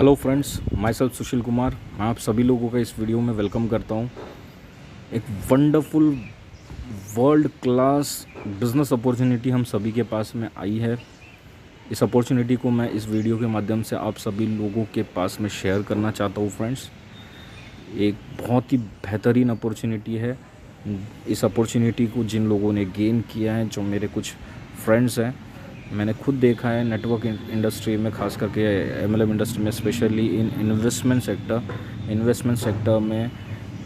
Hello friends, my self Sushil Kumar. मैं आप सभी लोगों का इस वीडियो में वेलकम करता हूं। एक wonderful world class business opportunity हम सभी के पास में आई है। इस अपॉर्चुनिटी को मैं इस वीडियो के माध्यम से आप सभी लोगों के पास में शेयर करना चाहता हूं। फ्रेंड्स, एक बहुत ही बेहतरीन अपॉर्चुनिटी है। इस अपॉर्चुनिटी को जिन लोगों ने गेन किया है, जो मेरे कुछ फ्रेंड्स हैं, मैंने खुद देखा है नेटवर्क इंडस्ट्री में, खास करके एमएलएम इंडस्ट्री में, स्पेशली इन इन्वेस्टमेंट सेक्टर में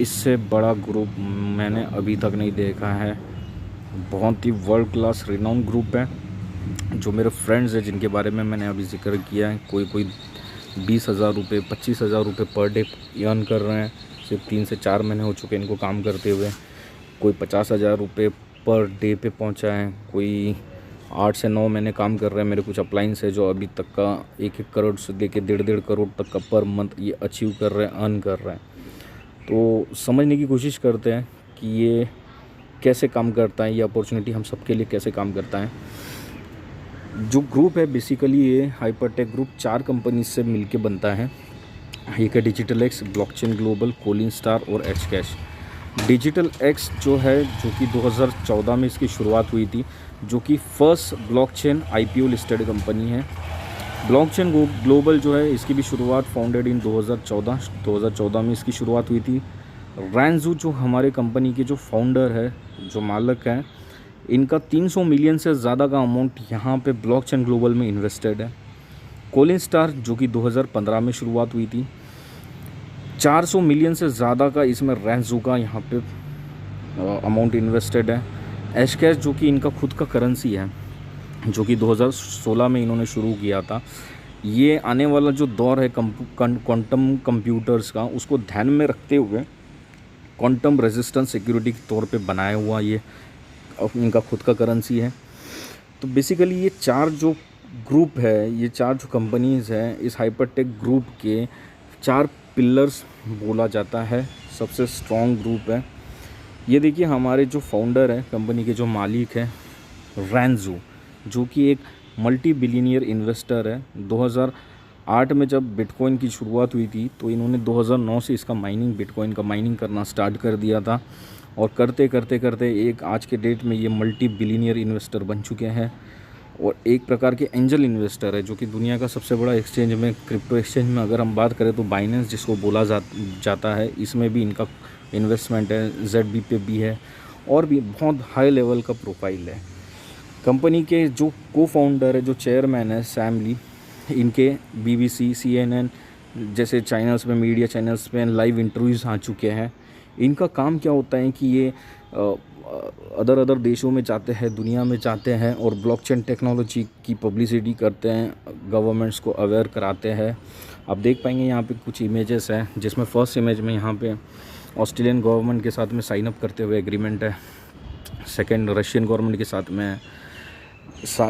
इससे बड़ा ग्रुप मैंने अभी तक नहीं देखा है। बहुत ही वर्ल्ड क्लास रिनाउंड ग्रुप है। जो मेरे फ्रेंड्स हैं, जिनके बारे में मैंने अभी जिक्र किया है, कोई 20,000 रुपये 25,000 रुपये पर डे अर्न कर रहे हैं। सिर्फ 3 से 4 महीने हो चुके हैं इनको काम करते हुए। कोई 50,000 रुपये पर डे पे पहुंचा है। कोई 8 से 9 महीने काम कर रहे हैं। मेरे कुछ अप्लाइंस है जो अभी तक का 1-1 करोड़ से लेके 1.5 करोड़ तक का पर मंथ ये अचीव कर रहे हैं, अर्न कर रहे हैं। तो समझने की कोशिश करते हैं कि ये कैसे काम करता है, ये अपॉर्चुनिटी हम सबके लिए कैसे काम करता है। जो ग्रुप है, बेसिकली ये हाइपरटेक ग्रुप 4 कंपनी से मिलके बनता है। एक है Digital X, Blockchain Global, Colin Star और एच कैश। डिजिटल एक्स जो है, जो कि 2014 में इसकी शुरुआत हुई थी, जो कि first blockchain IPO listed company है। ब्लॉकचेन ग्लोबल जो है, इसकी भी शुरुआत फाउंडेड इन 2014 में इसकी शुरुआत हुई थी। रैंजू जो हमारे कंपनी के जो फाउंडर है, जो मालिक हैं, इनका 300 मिलियन से ज़्यादा का अमाउंट यहाँ पे ब्लॉकचेन ग्लोबल में इन्वेस्टेड है। कोलिन स्टार जो कि 2015 में शुरुआत हुई थी, 400 मिलियन से ज़्यादा का इसमें रैंजू का यहाँ पे अमाउंट इन्वेस्टेड है। एच कैश जो कि इनका खुद का करेंसी है, जो कि 2016 में इन्होंने शुरू किया था। ये आने वाला जो दौर है क्वांटम कंप्यूटर्स का, उसको ध्यान में रखते हुए क्वांटम रेजिस्टेंस सिक्योरिटी के तौर पे बनाया हुआ ये इनका खुद का करेंसी है। तो बेसिकली ये 4 जो ग्रुप है, ये 4 जो कंपनीज़ हैं, इस हाइपरटेक ग्रुप के 4 पिलर्स बोला जाता है। सबसे स्ट्रॉन्ग ग्रुप है ये। देखिए, हमारे जो फाउंडर हैं, कंपनी के जो मालिक हैं, रैंजू, जो कि एक मल्टी बिलियनियर इन्वेस्टर है। 2008 में जब बिटकॉइन की शुरुआत हुई थी, तो इन्होंने 2009 से इसका बिटकॉइन का माइनिंग करना स्टार्ट कर दिया था। और करते करते एक आज के डेट में ये मल्टी बिलियनियर इन्वेस्टर बन चुके हैं। और एक प्रकार के एंजल इन्वेस्टर है, जो कि दुनिया का सबसे बड़ा एक्सचेंज में, क्रिप्टो एक्सचेंज में अगर हम बात करें तो बाइनेंस जिसको बोला जाता है, इसमें भी इनका इन्वेस्टमेंट है। ZB पे भी है, और भी बहुत हाई लेवल का प्रोफाइल है। कंपनी के जो को फाउंडर है, जो चेयरमैन है, सैम ली, इनके BBC, CNN जैसे चैनल्स में, मीडिया चैनल्स में लाइव इंटरव्यूज़ आ चुके हैं। इनका काम क्या होता है कि ये अदर देशों में जाते हैं, दुनिया में जाते हैं, और ब्लॉकचेन टेक्नोलॉजी की पब्लिसिटी करते हैं, गवर्नमेंट्स को अवेयर कराते हैं। आप देख पाएंगे यहाँ पे कुछ इमेजेस हैं, जिसमें फर्स्ट इमेज में यहाँ पे ऑस्ट्रेलियन गवर्नमेंट के साथ में साइन अप करते हुए एग्रीमेंट है। सेकंड रशियन गवर्नमेंट के साथ में है।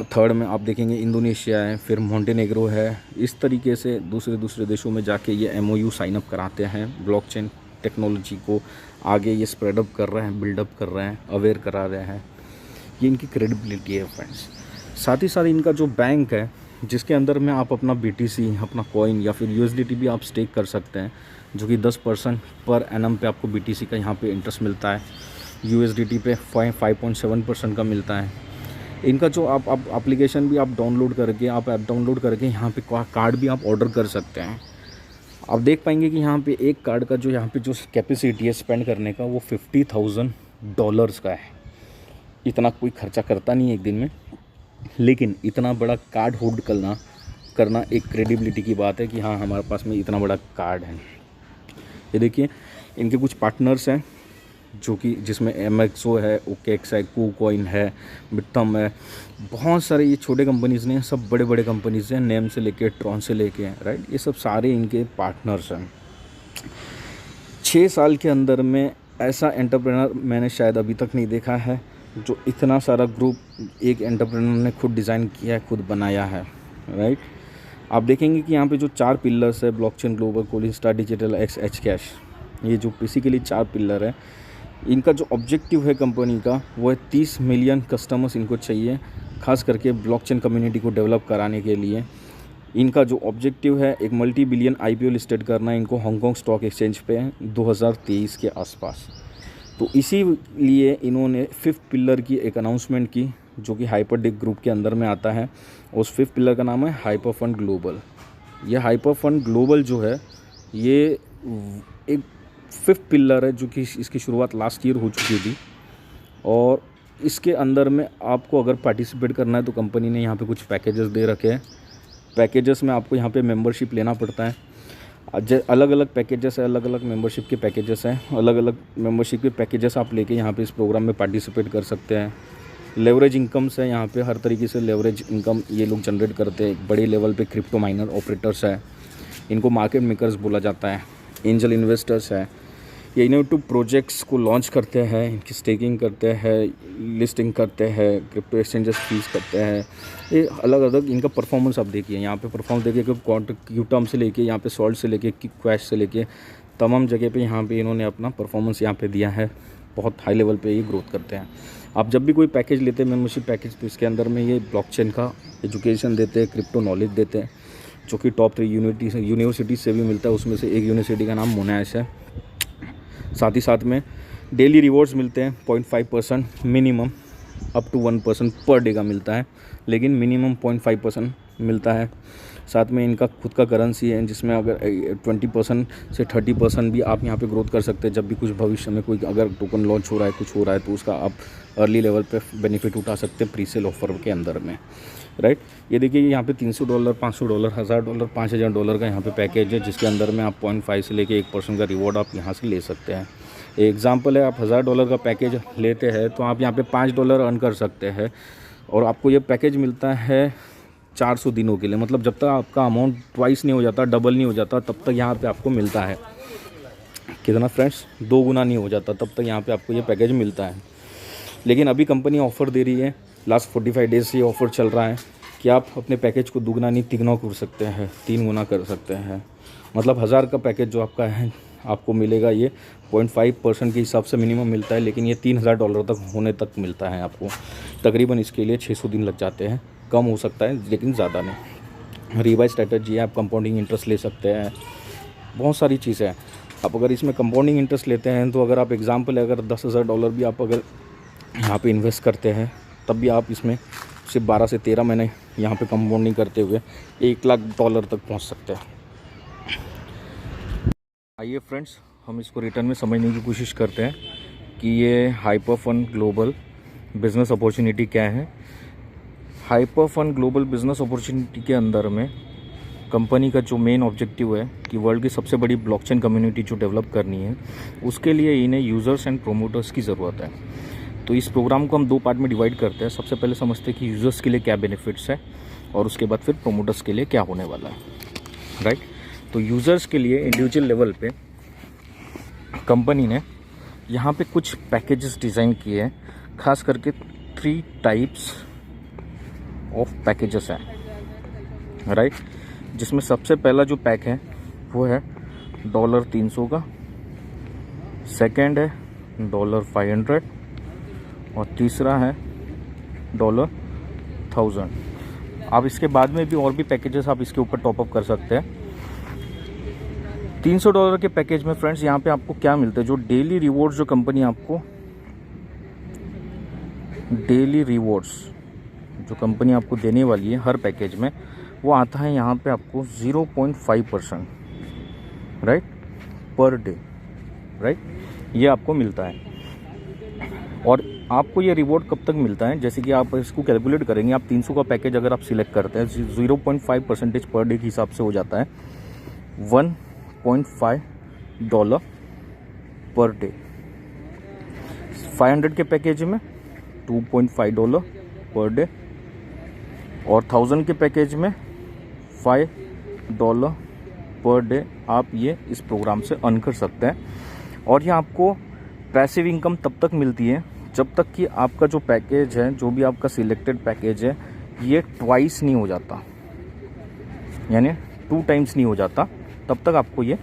थर्ड में आप देखेंगे इंडोनेशिया है, फिर मोंटेनेग्रो है। इस तरीके से दूसरे देशों में जाके ये MOU साइन अप कराते हैं। ब्लॉकचेन टेक्नोलॉजी को आगे ये स्प्रेड अप कर रहे हैं, बिल्डअप कर रहे हैं, अवेयर करा रहे हैं। ये इनकी क्रेडिबिलिटी है फ्रेंड्स। साथ ही साथ इनका जो बैंक है, जिसके अंदर में आप अपना BTC, अपना कॉइन या फिर USDT भी आप स्टेक कर सकते हैं, जो कि 10% पर एनम पे आपको BTC का यहाँ पे इंटरेस्ट मिलता है। USDT पे 5.7% का मिलता है। इनका जो आप एप्लीकेशन भी आप डाउनलोड करके, आप ऐप डाउनलोड करके यहाँ पे कार्ड भी आप ऑर्डर कर सकते हैं। आप देख पाएंगे कि यहाँ पे एक कार्ड का जो यहाँ पे जो कैपेसिटी है स्पेंड करने का, वो $50,000 का है। इतना कोई खर्चा करता नहीं है एक दिन में, लेकिन इतना बड़ा कार्ड होल्ड करना एक क्रेडिबिलिटी की बात है कि हाँ, हमारे पास में इतना बड़ा कार्ड है। ये देखिए, इनके कुछ पार्टनर्स हैं, जो कि जिसमें MXO है, OKX है, KuCoin है, बिटथम है। बहुत सारे ये छोटे कंपनीज़ नहीं हैं, सब बड़े बड़े कंपनीज़ हैं, नेम से लेके, ट्रॉन से लेके, राइट। ये सब सारे इनके पार्टनर्स हैं। 6 साल के अंदर में ऐसा एंटरप्रेनर मैंने शायद अभी तक नहीं देखा है, जो इतना सारा ग्रुप एक एंटरप्रेनर ने खुद डिज़ाइन किया है, खुद बनाया है, राइट। आप देखेंगे कि यहाँ पे जो 4 पिलर्स है, Blockchain Global, Colin Star, Digital X, H Cash, ये जो बेसिकली 4 पिलर है, इनका जो ऑब्जेक्टिव है कंपनी का, वो है 30 मिलियन कस्टमर्स इनको चाहिए, खास करके ब्लॉकचेन कम्युनिटी को डेवलप कराने के लिए। इनका जो ऑब्जेक्टिव है एक मल्टी बिलियन IPO लिस्टेड करना है इनको हांगकांग स्टॉक एक्सचेंज पे 2023 के आसपास। तो इसीलिए इन्होंने 5th पिलर की एक अनाउंसमेंट की जो कि हाइपरडिक ग्रुप के अंदर में आता है। उस 5th पिलर का नाम है हाइपर फंड ग्लोबल। यह हाइपर फंड ग्लोबल जो है ये एक 5th पिलर है जो कि इसकी शुरुआत लास्ट ईयर हो चुकी थी, और इसके अंदर में आपको अगर पार्टिसिपेट करना है तो कंपनी ने यहाँ पे कुछ पैकेजेस दे रखे हैं। पैकेजेस में आपको यहाँ पे मेंबरशिप लेना पड़ता है। अलग अलग पैकेजेस है, अलग अलग मेंबरशिप के पैकेजेस हैं, अलग अलग मेंबरशिप के पैकेजेस आप लेके यहाँ पे इस प्रोग्राम में पार्टिसिपेट कर सकते हैं। लेवरेज इनकम्स है, यहाँ पे हर तरीके से लेवरेज इनकम ये लोग जनरेट करते हैं। बड़े लेवल पे क्रिप्टो माइनर ऑपरेटर्स है, इनको मार्केट मेकर्स बोला जाता है। एंजल इन्वेस्टर्स है, ये इनोवेटिव प्रोजेक्ट्स को लॉन्च करते हैं, इनकी स्टेकिंग करते हैं, लिस्टिंग करते हैं, क्रिप्टो एक्सचेंजेस फीस करते हैं। ये अलग अलग इनका परफॉर्मेंस आप देखिए, यहाँ पे परफॉर्मेंस देखिए कि क्यूटम से लेके यहाँ पे सॉल्ट से लेके क्वैश से लेके तमाम जगह पे यहाँ पे इन्होंने अपना परफॉर्मेंस यहाँ पे दिया है। बहुत हाई लेवल पे ये ग्रोथ करते हैं। आप जब भी कोई पैकेज लेते हैं मेम्बरशिप पैकेज, तो इसके अंदर में ये ब्लॉकचेन का एजुकेशन देते हैं, क्रिप्टो नॉलेज देते हैं, जो कि टॉप 3 यूनिवर्सिटी से भी मिलता है। उसमें से एक यूनिवर्सिटी का नाम मोनाश है। साथ ही साथ में डेली रिवॉर्ड्स मिलते हैं 0.5% minimum, up to 1% per day का मिलता है, लेकिन मिनिमम 0.5% मिलता है। साथ में इनका खुद का करेंसी है जिसमें अगर 20% से 30% भी आप यहाँ पे ग्रोथ कर सकते हैं। जब भी कुछ भविष्य में कोई अगर टोकन लॉन्च हो रहा है, कुछ हो रहा है, तो उसका आप अर्ली लेवल पे बेनिफिट उठा सकते हैं प्री सेल ऑफर के अंदर में, राइट। ये देखिए यहाँ पे $300, $500, $1000, $5000 का यहाँ पे पैकेज है, जिसके अंदर में आप 0.5 से लेके 1% का रिवॉर्ड आप यहाँ से ले सकते हैं। एग्जाम्पल है, आप $1000 का पैकेज लेते हैं तो आप यहाँ पे $5 अर्न कर सकते हैं, और आपको ये पैकेज मिलता है 400 दिनों के लिए। मतलब जब तक आपका अमाउंट ट्वाइस नहीं हो जाता, डबल नहीं हो जाता, तब तक यहाँ पे आपको मिलता है। कितना फ्रेंड्स, 2 गुना नहीं हो जाता, तब तक यहाँ पे आपको ये पैकेज मिलता है। लेकिन अभी कंपनी ऑफ़र दे रही है, लास्ट 45 डेज से ये ऑफ़र चल रहा है कि आप अपने पैकेज को दुगना नहीं 3 गुना कर सकते हैं, 3 गुना कर सकते हैं। मतलब 1000 का पैकेज जो आपका है आपको मिलेगा, ये 0.5% के हिसाब से मिनिमम मिलता है, लेकिन ये $3000 तक होने तक मिलता है आपको। तकरीबन इसके लिए 600 दिन लग जाते हैं, कम हो सकता है लेकिन ज़्यादा नहीं। रीबाई स्ट्रैटेजी है, आप कंपाउंडिंग इंटरेस्ट ले सकते हैं, बहुत सारी चीज़ें हैं। आप अगर इसमें कंपाउंडिंग इंटरेस्ट लेते हैं तो अगर आप एग्जाम्पल है, अगर $10,000 भी आप अगर यहाँ पे इन्वेस्ट करते हैं, तब भी आप इसमें सिर्फ 12 से 13 महीने यहाँ पे कंपाउंडिंग करते हुए $1,00,000 तक पहुँच सकते हैं। आइए फ्रेंड्स, हम इसको रिटर्न में समझने की कोशिश करते हैं कि ये hyper fund global business opportunity क्या है। Hyper fund global business opportunity के अंदर में कंपनी का जो मेन ऑब्जेक्टिव है कि वर्ल्ड की सबसे बड़ी ब्लॉकचेन कम्युनिटी जो डेवलप करनी है, उसके लिए इन्हें यूज़र्स एंड प्रोमोटर्स की ज़रूरत है। तो इस प्रोग्राम को हम 2 पार्ट में डिवाइड करते हैं। सबसे पहले समझते हैं कि यूज़र्स के लिए क्या बेनिफिट्स है, और उसके बाद फिर प्रोमोटर्स के लिए क्या होने वाला है, राइट। तो यूज़र्स के लिए इंडिविजुअल लेवल पे कंपनी ने यहाँ पे कुछ पैकेजेस डिज़ाइन किए हैं, खास करके 3 टाइप्स ऑफ पैकेजेस हैं, राइट। जिसमें सबसे पहला जो पैक है वो है $300 का, सेकेंड है $500, और तीसरा है $1000। आप इसके बाद में भी और भी पैकेजेस आप इसके ऊपर टॉपअप कर सकते हैं। $300 के पैकेज में फ्रेंड्स यहाँ पे आपको क्या मिलता है, जो डेली रिवॉर्ड्स जो कंपनी आपको डेली रिवॉर्ड्स जो कंपनी आपको देने वाली है हर पैकेज में, वो आता है यहाँ पे आपको 0.5%, राइट, पर डे, राइट, ये आपको मिलता है। और आपको ये रिवॉर्ड कब तक मिलता है, जैसे कि आप इसको कैलकुलेट करेंगे, आप 300 का पैकेज अगर आप सिलेक्ट करते हैं, 0.5% पर डे के हिसाब से हो जाता है $1.5 पर डे। 500 के पैकेज में $2.5 पर डे, और 1000 के पैकेज में $5 पर डे आप ये इस प्रोग्राम से अर्न कर सकते हैं। और ये आपको पैसिव इनकम तब तक मिलती है जब तक कि आपका जो पैकेज है, जो भी आपका सिलेक्टेड पैकेज है, ये ट्वाइस नहीं हो जाता, यानी 2 टाइम्स नहीं हो जाता, तब तक आपको ये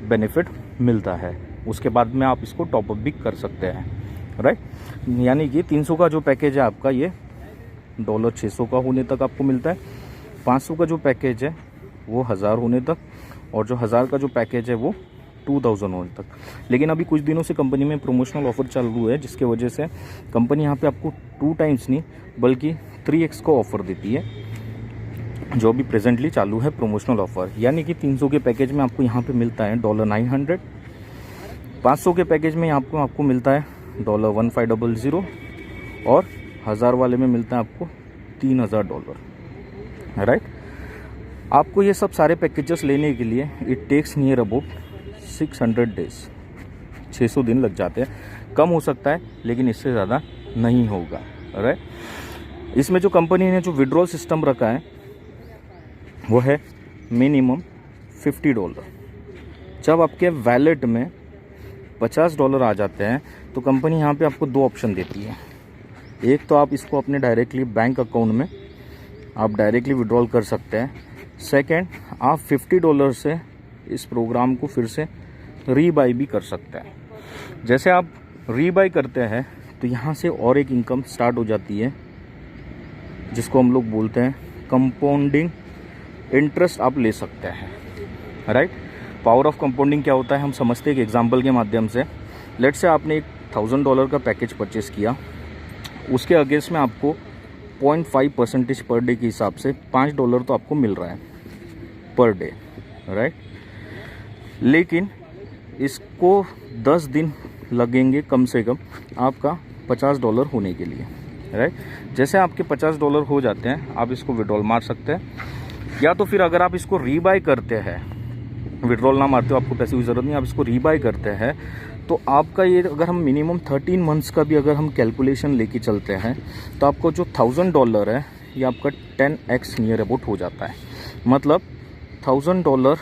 बेनिफिट मिलता है। उसके बाद में आप इसको टॉपअप भी कर सकते हैं, राइट। यानी कि 300 का जो पैकेज है आपका, ये $600 का होने तक आपको मिलता है, 500 का जो पैकेज है वो 1000 होने तक, और जो 1000 का जो पैकेज है वो 2000 होने तक। लेकिन अभी कुछ दिनों से कंपनी में प्रमोशनल ऑफर चालू है, जिसके वजह से कंपनी यहाँ पे आपको 2 टाइम्स नहीं बल्कि 3x का ऑफर देती है, जो अभी प्रेजेंटली चालू है प्रमोशनल ऑफर। यानी कि 300 के पैकेज में आपको यहाँ पे मिलता है $900, 500 के पैकेज में आपको मिलता है $1500, और 1000 वाले में मिलता है आपको $3000, राइट। आपको ये सब सारे पैकेजेस लेने के लिए it takes near about 600 days, 600 दिन लग जाते हैं। कम हो सकता है लेकिन इससे ज़्यादा नहीं होगा, राइट। इसमें जो कंपनी ने जो विड्रॉल सिस्टम रखा है वो है मिनिमम $50। जब आपके वैलेट में $50 आ जाते हैं तो कंपनी यहाँ पे आपको 2 ऑप्शन देती है। एक तो आप इसको अपने डायरेक्टली बैंक अकाउंट में आप डायरेक्टली विड्रॉल कर सकते हैं। सेकंड, आप $50 से इस प्रोग्राम को फिर से रीबाई भी कर सकते हैं। जैसे आप रीबाई करते हैं तो यहाँ से और एक इनकम स्टार्ट हो जाती है, जिसको हम लोग बोलते हैं कंपाउंडिंग इंटरेस्ट आप ले सकते हैं, राइट। पावर ऑफ कंपाउंडिंग क्या होता है हम समझते हैं एक एग्जांपल के माध्यम से। लेट से आपने एक $1000 का पैकेज परचेस किया, उसके अगेंस्ट में आपको 0.5% पर डे के हिसाब से $5 तो आपको मिल रहा है पर डे, राइट। लेकिन इसको 10 दिन लगेंगे कम से कम आपका $50 होने के लिए, राइट। जैसे आपके $50 हो जाते हैं आप इसको विड्रॉल मार सकते हैं, या तो फिर अगर आप इसको रीबाई करते हैं, विड्रॉल ना मारते हो आपको पैसे की ज़रूरत नहीं, आप इसको रीबाई करते हैं तो आपका ये अगर हम मिनिमम 13 मंथ्स का भी अगर हम कैलकुलेशन लेके चलते हैं तो आपको जो $1000 है ये आपका 10x नियर अबाउट हो जाता है। मतलब $1000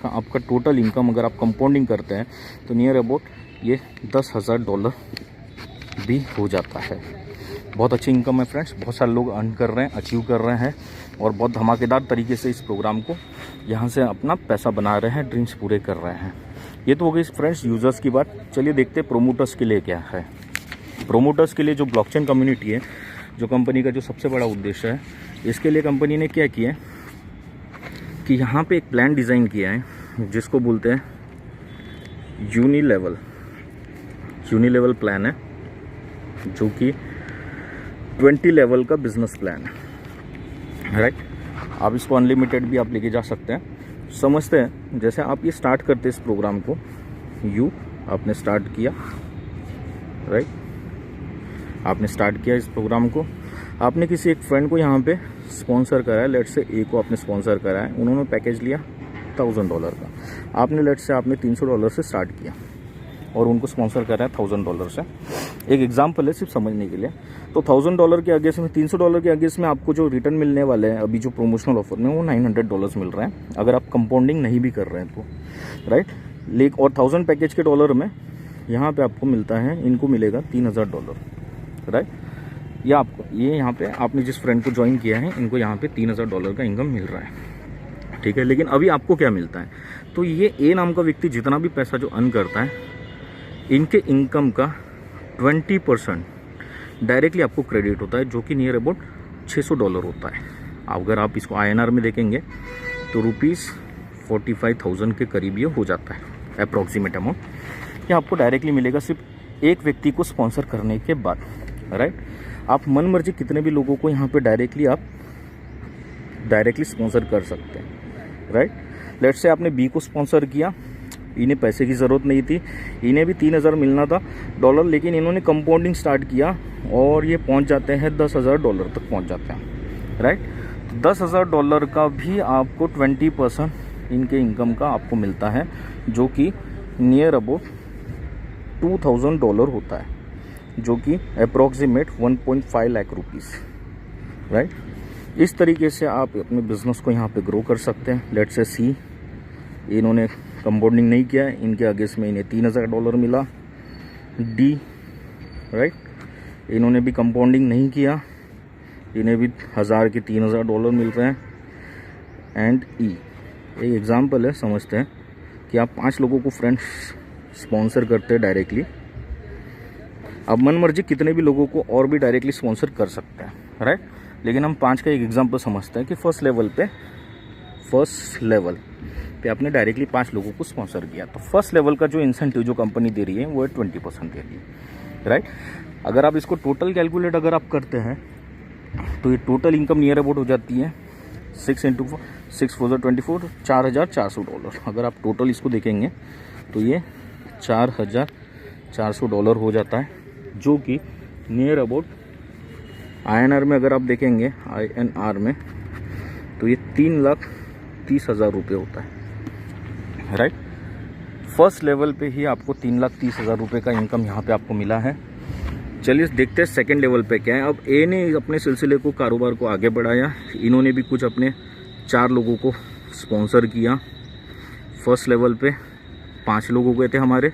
का आपका टोटल इनकम अगर आप कंपाउंडिंग करते हैं तो नियर अबाउट ये $10,000 भी हो जाता है। बहुत अच्छी इनकम है फ्रेंड्स, बहुत सारे लोग अर्न कर रहे हैं, अचीव कर रहे हैं, और बहुत धमाकेदार तरीके से इस प्रोग्राम को यहाँ से अपना पैसा बना रहे हैं, ड्रीम्स पूरे कर रहे हैं। ये तो हो गई फ्रेंड्स यूज़र्स की बात। चलिए देखते हैं प्रोमोटर्स के लिए क्या है। प्रोमोटर्स के लिए जो ब्लॉकचेन कम्युनिटी है, जो कंपनी का जो सबसे बड़ा उद्देश्य है, इसके लिए कंपनी ने क्या किया है कि यहाँ पे एक प्लान डिज़ाइन किया है जिसको बोलते हैं यूनिलेवल प्लान है, जो कि 20 लेवल का बिजनेस प्लान है, राइट। आप इसको अनलिमिटेड भी आप लेके जा सकते हैं। समझते हैं, जैसे आप ये स्टार्ट करते हैं इस प्रोग्राम को, आपने स्टार्ट किया, राइट। आपने स्टार्ट किया इस प्रोग्राम को, आपने किसी एक फ्रेंड को यहाँ पे स्पॉन्सर करा है, लेट से ए को आपने स्पॉन्सर करा है, उन्होंने पैकेज लिया $1000 का, आपने लेट से आपने $300 से स्टार्ट किया और उनको स्पॉन्सर कर रहा है $1000 से। एक एग्जांपल है सिर्फ समझने के लिए। तो $1000 के अगेंस्ट में, $300 के अगेंस्ट में आपको जो रिटर्न मिलने वाले हैं अभी जो प्रमोशनल ऑफर में, वो $900 मिल रहा है अगर आप कंपाउंडिंग नहीं भी कर रहे हैं तो, राइट। और 1000 पैकेज के डॉलर में यहाँ पे आपको मिलता है, इनको मिलेगा $3000, राइट। ये यहाँ पे आपने जिस फ्रेंड को ज्वाइन किया है, इनको यहाँ पे $3000 का इनकम मिल रहा है, ठीक है। लेकिन अभी आपको क्या मिलता है, तो ये ए नाम का व्यक्ति जितना भी पैसा जो अर्न करता है, इनके इनकम का 20% डायरेक्टली आपको क्रेडिट होता है, जो कि नियर अबाउट $600 होता है। अगर आप इसको INR में देखेंगे तो ₹45,000 के करीब ये हो जाता है, अप्रॉक्सीमेट अमाउंट। ये आपको डायरेक्टली मिलेगा सिर्फ एक व्यक्ति को स्पॉन्सर करने के बाद, राइट। आप मन मर्जी कितने भी लोगों को यहाँ पे डायरेक्टली स्पॉन्सर कर सकते हैं, राइट। लेट्स से आपने बी को स्पॉन्सर किया, इन्हें पैसे की ज़रूरत नहीं थी, इन्हें भी 3000 मिलना था डॉलर, लेकिन इन्होंने कंपाउंडिंग स्टार्ट किया और ये पहुंच जाते हैं $10,000 तक पहुंच जाते हैं, राइट। $10,000 का भी आपको 20% इनके इनकम का आपको मिलता है, जो कि नियर अबाउट $2,000 होता है, जो कि अप्रॉक्सीमेट 1.5 लाख रुपीज़, राइट। इस तरीके से आप अपने बिजनेस को यहाँ पे ग्रो कर सकते हैं। लेट्स से सी, इन्होंने कंपाउंडिंग नहीं किया है, इनके अगेंस्ट में इन्हें $3000 मिला। डी, राइट, इन्होंने भी कंपाउंडिंग नहीं किया, इन्हें भी 1000 के $3000 मिल रहे हैं। एंड ई, एक एग्जांपल है, समझते हैं कि आप 5 लोगों को फ्रेंड्स स्पॉन्सर करते हैं डायरेक्टली, आप मन मर्जी कितने भी लोगों को और भी डायरेक्टली स्पॉन्सर कर सकते हैं, राइट। लेकिन हम 5 का एक एग्जाम्पल समझते हैं कि फर्स्ट लेवल पे आपने डायरेक्टली 5 लोगों को स्पॉन्सर किया, तो फर्स्ट लेवल का जो इंसेंटिव जो कंपनी दे रही है वो है 20% दे रही है, राइट। अगर आप इसको टोटल कैलकुलेट अगर आप करते हैं तो ये टोटल इनकम नियर अबाउट हो जाती है 6 × 6 × 4 24 $4,400। अगर आप टोटल इसको देखेंगे तो ये $4,400 हो जाता है, जो कि नियर अबाउट INR में अगर आप देखेंगे INR में तो ये 3,30,000 रुपये होता है, राइट। फर्स्ट लेवल पे ही आपको 3,30,000 रुपये का इनकम यहाँ पे आपको मिला है। चलिए देखते हैं सेकंड लेवल पे क्या है। अब ए ने अपने सिलसिले को कारोबार को आगे बढ़ाया, इन्होंने भी कुछ अपने 4 लोगों को स्पॉन्सर किया। फर्स्ट लेवल पे 5 लोग हो गए थे हमारे,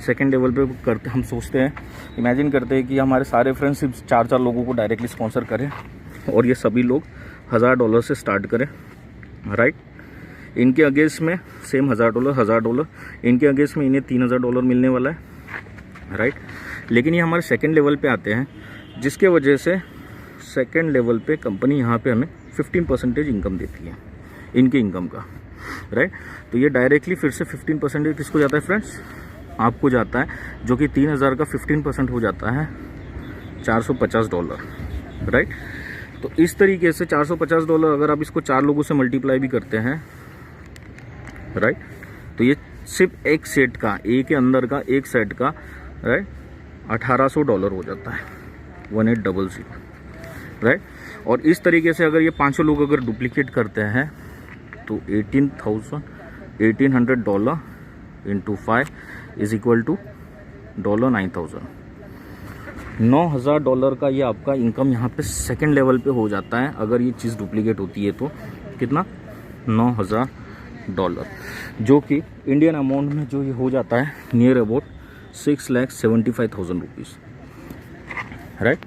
सेकंड लेवल पे करते हम सोचते हैं, इमेजिन करते हैं कि हमारे सारे फ्रेंड्स सिर्फ 4 लोगों को डायरेक्टली स्पॉन्सर करें और ये सभी लोग $1,000 से स्टार्ट करें, राइट। इनके अगेंस्ट में सेम $1,000 इनके अगेंस्ट में इन्हें $3,000 मिलने वाला है, राइट। लेकिन ये हमारे सेकंड लेवल पे आते हैं, जिसके वजह से सेकंड लेवल पे कंपनी यहाँ पे हमें 15% इनकम देती है इनके इनकम का, राइट। तो ये डायरेक्टली फिर से 15% किसको जाता है फ्रेंड्स, आपको जाता है, जो कि 3,000 का 15% हो जाता है $450, राइट। तो इस तरीके से $450 अगर आप इसको 4 लोगों से मल्टीप्लाई भी करते हैं, राइट, तो ये सिर्फ एक सेट का, ए के अंदर का एक सेट का, राइट, $1,800 हो जाता है, 1800, राइट। और इस तरीके से अगर ये 500 लोग अगर डुप्लीकेट करते हैं तो $1,800 इंटू 5 इज इक्वल टू $9,000। $9,000 का ये आपका इनकम यहाँ पे सेकंड लेवल पे हो जाता है। अगर ये चीज़ डुप्लीकेट होती है तो कितना, $9,000, जो कि इंडियन अमाउंट में जो ये हो जाता है near about 6,75,000 rupees, right.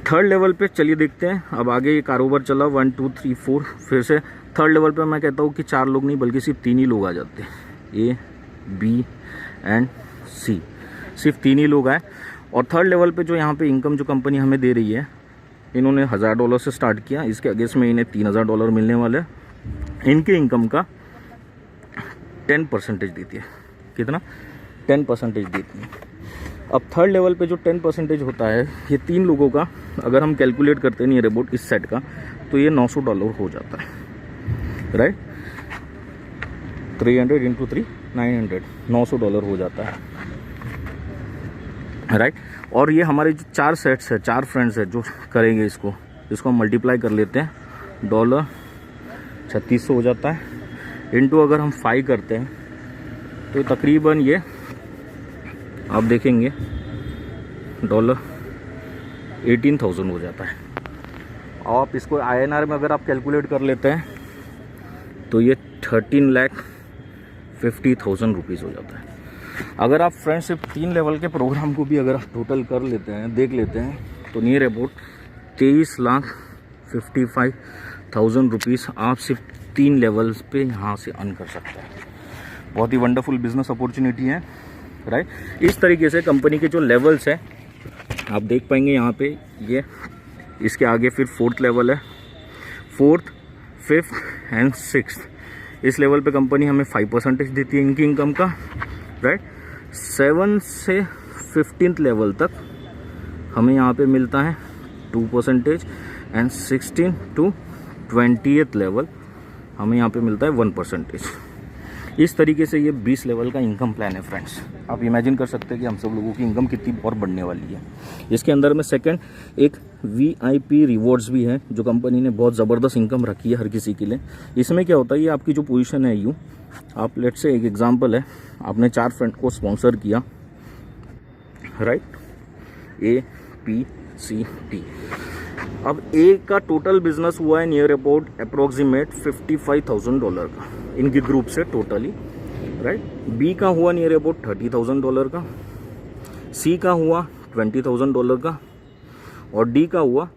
Third level पे चलिए देखते हैं। अब आगे ये कारोबार चला 1 2 3 4, फिर से थर्ड लेवल पे मैं कहता हूँ कि 4 लोग नहीं बल्कि सिर्फ 3 ही लोग आ जाते हैं, A B एंड C, सिर्फ 3 ही लोग आए। और थर्ड लेवल पे जो यहाँ पे इनकम जो कंपनी हमें दे रही है, इन्होंने $1,000 से स्टार्ट किया, इसके अगेंस्ट में इन्हें $3,000 मिलने वाले हैं। इनके इनकम का 10% देती है, कितना, 10% देती है। अब थर्ड लेवल पे जो 10% होता है, ये 3 लोगों का अगर हम कैलकुलेट करते हैं नियर अबाउट इस सेट का, तो ये $900 हो जाता है, राइट। 300 × 3 900, $900 हो जाता है, राइट। और ये हमारे जो 4 सेट्स है, 4 फ्रेंड्स है जो करेंगे इसको हम मल्टीप्लाई कर लेते हैं, $3600 हो जाता है, इंटू अगर हम 5 करते हैं तो तकरीबन ये आप देखेंगे $18,000 हो जाता है। आप इसको INR में अगर आप कैलकुलेट कर लेते हैं तो ये 13,50,000 रुपीज़ हो जाता है। अगर आप फ्रेंड्स सिर्फ 3 लेवल के प्रोग्राम को भी अगर आप टोटल कर लेते हैं, देख लेते हैं, तो नियर अबाउट 23,55,000 रुपीज़ आप सिर्फ 3 लेवल्स पे यहाँ से अर्न कर सकते हैं। बहुत ही वंडरफुल बिजनेस अपॉर्चुनिटी है, राइट। इस तरीके से कंपनी के जो लेवल्स हैं आप देख पाएंगे यहाँ पे, ये इसके आगे फिर 4th लेवल है, 4th 5th एंड 6th। इस लेवल पे कंपनी हमें 5% देती है इनकी इनकम का, राइट। 7 से 15th लेवल तक हमें यहाँ पे मिलता है 2% एंड 16 to 20th लेवल हमें यहाँ पे मिलता है 1%। इस तरीके से ये 20 लेवल का इनकम प्लान है फ्रेंड्स। आप इमेजिन कर सकते हैं कि हम सब लोगों की इनकम कितनी और बढ़ने वाली है। इसके अंदर में सेकंड एक VIP रिवॉर्ड्स भी है, जो कंपनी ने बहुत ज़बरदस्त इनकम रखी है हर किसी के लिए। इसमें क्या होता है, ये आपकी जो पोजीशन है, यूँ आप लेट से एक एग्जांपल है, आपने 4 फ्रेंड को स्पॉन्सर किया, right, A B C D। अब A का टोटल बिजनेस हुआ है नियर अबाउट अप्रोक्सीमेट $55,000 का इनके ग्रुप से टोटली, राइट। B का हुआ नियर अबाउट $30,000 का, C का हुआ $20,000 का, और D का हुआ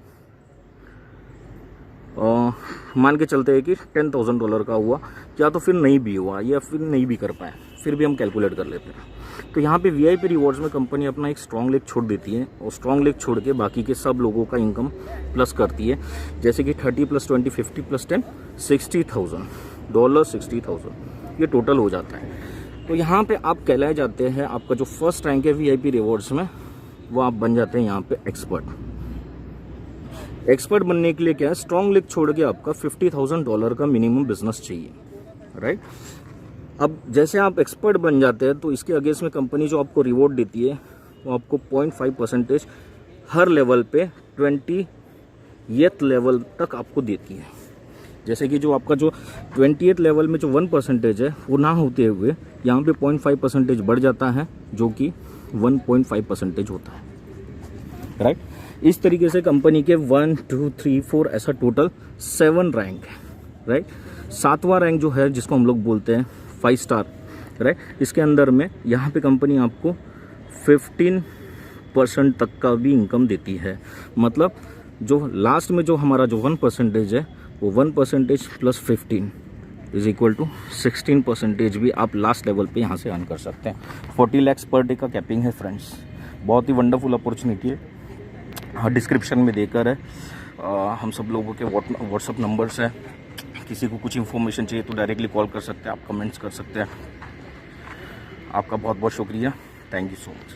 मान के चलते हैं कि $10,000 का हुआ, या तो फिर नहीं भी हुआ या फिर नहीं भी कर पाए। फिर भी हम कैलकुलेट कर लेते हैं। तो यहाँ पे VIP रिवॉर्ड्स में कंपनी अपना एक स्ट्रॉन्ग लेग छोड़ देती है और स्ट्रॉन्ग लेग छोड़ के बाकी के सब लोगों का इनकम प्लस करती है। जैसे कि 30 + 20 50 + 10 $60,000 $60,000 ये टोटल हो जाता है। तो यहाँ पे आप कहलाए जाते हैं, आपका जो फर्स्ट रैंक है VIP रिवॉर्ड्स में वो आप बन जाते हैं यहाँ पे एक्सपर्ट। एक्सपर्ट बनने के लिए क्या है, स्ट्रॉन्ग लेग छोड़ के आपका $50,000 का मिनिमम बिजनेस चाहिए, राइट। अब जैसे आप एक्सपर्ट बन जाते हैं तो इसके अगेंस्ट में कंपनी जो आपको रिवॉर्ड देती है वो आपको 0.5% हर लेवल पे 20th लेवल तक आपको देती है। जैसे कि जो आपका जो 20th लेवल में जो 1% है वो ना होते हुए यहाँ पे 0.5% बढ़ जाता है, जो कि 1.5% होता है, राइट। इस तरीके से कंपनी के 1 2 3 4 ऐसा टोटल 7 रैंक है, राइट। 7वां रैंक जो है जिसको हम लोग बोलते हैं 5 स्टार, राइट। इसके अंदर में यहाँ पे कंपनी आपको 15% तक का भी इनकम देती है। मतलब जो लास्ट में जो हमारा जो 1% है वो 1% + 15 = 16% भी आप लास्ट लेवल पे यहाँ से अर्न कर सकते हैं। 40 lakhs पर डे का कैपिंग है फ्रेंड्स, बहुत ही वंडरफुल अपॉर्चुनिटी है। हाँ, डिस्क्रिप्शन में देकर है, हम सब लोगों के व्हाट्सअप नंबर्स है। किसी को कुछ इन्फॉर्मेशन चाहिए तो डायरेक्टली कॉल कर सकते हैं, आप कमेंट्स कर सकते हैं। आपका बहुत बहुत शुक्रिया, थैंक यू सो मच।